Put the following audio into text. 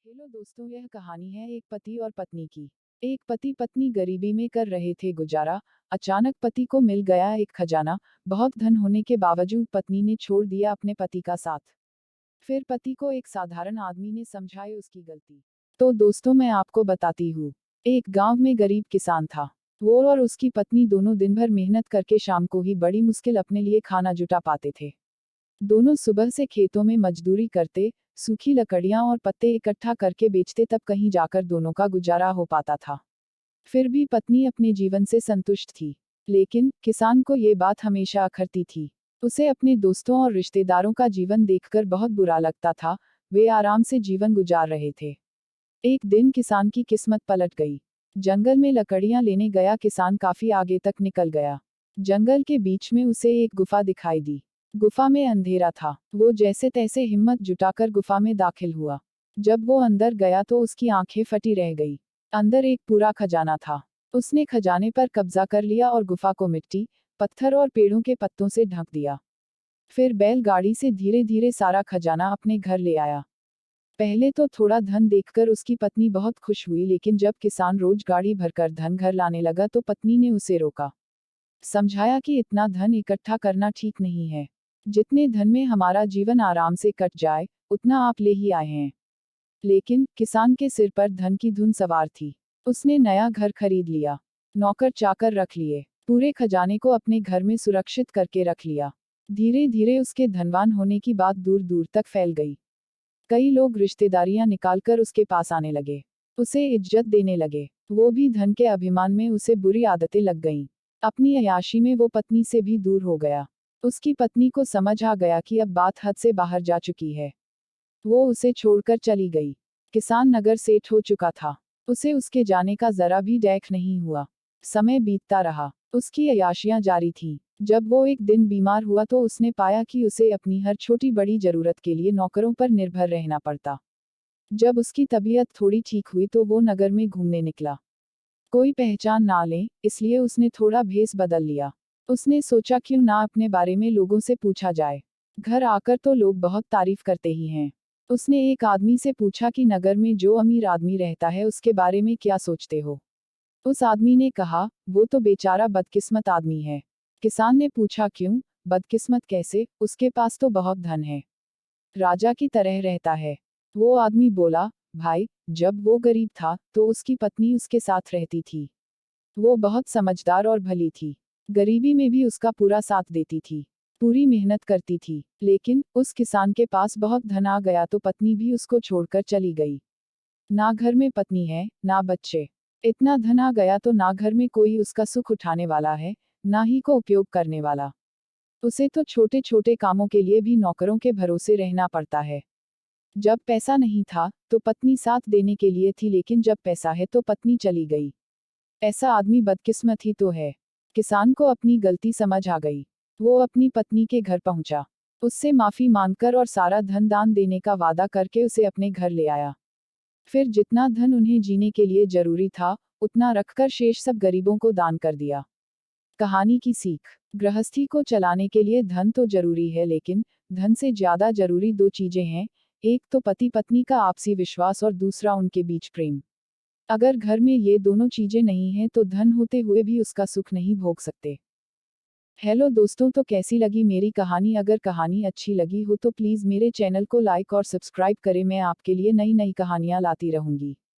Hello दोस्तों, यह कहानी है एक पति और पत्नी की। एक पति पत्नी गरीबी में कर रहे थे गुजारा। अचानक पति को मिल गया एक खजाना। बहुत धन होने के बावजूद पत्नी ने छोड़ दिया अपने पति का साथ। फिर पति को एक साधारण आदमी ने समझाई उसकी गलती। तो दोस्तों, मैं आपको बताती हूँ। एक गांव में गरीब किसान था। वो और उसकी पत्नी दोनों दिन भर मेहनत करके शाम को ही बड़ी मुश्किल अपने लिए खाना जुटा पाते थे। दोनों सुबह से खेतों में मजदूरी करते, सूखी लकड़ियां और पत्ते इकट्ठा करके बेचते, तब कहीं जाकर दोनों का गुजारा हो पाता था। फिर भी पत्नी अपने जीवन से संतुष्ट थी। लेकिन किसान को ये बात हमेशा अखरती थी। उसे अपने दोस्तों और रिश्तेदारों का जीवन देखकर बहुत बुरा लगता था। वे आराम से जीवन गुजार रहे थे। एक दिन किसान की किस्मत पलट गई। जंगल में लकड़ियां लेने गया किसान काफी आगे तक निकल गया। जंगल के बीच में उसे एक गुफा दिखाई दी। गुफा में अंधेरा था। वो जैसे तैसे हिम्मत जुटाकर गुफा में दाखिल हुआ। जब वो अंदर गया तो उसकी आंखें फटी रह गई। अंदर एक पूरा खजाना था। उसने खजाने पर कब्जा कर लिया और गुफा को मिट्टी, पत्थर और पेड़ों के पत्तों से ढक दिया। फिर बैलगाड़ी से धीरे धीरे सारा खजाना अपने घर ले आया। पहले तो थोड़ा धन देखकर उसकी पत्नी बहुत खुश हुई, लेकिन जब किसान रोज गाड़ी भरकर धन घर लाने लगा तो पत्नी ने उसे रोका। समझाया कि इतना धन इकट्ठा करना ठीक नहीं है। जितने धन में हमारा जीवन आराम से कट जाए, उतना आप ले ही आए हैं। लेकिन किसान के सिर पर धन की धुन सवार थी। उसने नया घर खरीद लिया, नौकर चाकर रख लिए, पूरे खजाने को अपने घर में सुरक्षित करके रख लिया। धीरे धीरे उसके धनवान होने की बात दूर दूर तक फैल गई। कई लोग रिश्तेदारियां निकालकर उसके पास आने लगे, उसे इज्जत देने लगे। वो भी धन के अभिमान में उसे बुरी आदतें लग गईं। अपनी अय्याशी में वो पत्नी से भी दूर हो गया। उसकी पत्नी को समझ आ गया कि अब बात हद से बाहर जा चुकी है। वो उसे छोड़कर चली गई। किसान नगर सेठ हो चुका था। उसे उसके जाने का जरा भी डैख नहीं हुआ। समय बीतता रहा, उसकी अय्याशियां जारी थीं। जब वो एक दिन बीमार हुआ तो उसने पाया कि उसे अपनी हर छोटी बड़ी जरूरत के लिए नौकरों पर निर्भर रहना पड़ता। जब उसकी तबीयत थोड़ी ठीक हुई तो वो नगर में घूमने निकला। कोई पहचान ना ले, इसलिए उसने थोड़ा भेस बदल लिया। उसने सोचा क्यों ना अपने बारे में लोगों से पूछा जाए। घर आकर तो लोग बहुत तारीफ करते ही हैं। उसने एक आदमी से पूछा कि नगर में जो अमीर आदमी रहता है उसके बारे में क्या सोचते हो। उस आदमी ने कहा, वो तो बेचारा बदकिस्मत आदमी है। किसान ने पूछा क्यों, बदकिस्मत कैसे, उसके पास तो बहुत धन है, राजा की तरह रहता है। वो आदमी बोला, भाई, जब वो गरीब था तो उसकी पत्नी उसके साथ रहती थी। वो बहुत समझदार और भली थी। गरीबी में भी उसका पूरा साथ देती थी, पूरी मेहनत करती थी। लेकिन उस किसान के पास बहुत धन आ गया तो पत्नी भी उसको छोड़कर चली गई। ना घर में पत्नी है, ना बच्चे। इतना धन आ गया तो ना घर में कोई उसका सुख उठाने वाला है, ना ही को उपयोग करने वाला। उसे तो छोटे छोटे कामों के लिए भी नौकरों के भरोसे रहना पड़ता है। जब पैसा नहीं था तो पत्नी साथ देने के लिए थी, लेकिन जब पैसा है तो पत्नी चली गई। ऐसा आदमी बदकिस्मत ही तो है। किसान को अपनी गलती समझ आ गई। वो अपनी पत्नी के घर पहुंचा। उससे माफी मांगकर और सारा धन दान देने का वादा करके उसे अपने घर ले आया। फिर जितना धन उन्हें जीने के लिए जरूरी था, उतना रखकर शेष सब गरीबों को दान कर दिया। कहानी की सीख। गृहस्थी को चलाने के लिए धन तो जरूरी है, लेकिन धन से ज्यादा जरूरी दो चीजें हैं। एक तो पति पत्नी का आपसी विश्वास और दूसरा उनके बीच प्रेम। अगर घर में ये दोनों चीजें नहीं हैं तो धन होते हुए भी उसका सुख नहीं भोग सकते। हेलो दोस्तों, तो कैसी लगी मेरी कहानी? अगर कहानी अच्छी लगी हो तो प्लीज मेरे चैनल को लाइक और सब्सक्राइब करें। मैं आपके लिए नई नई कहानियां लाती रहूंगी।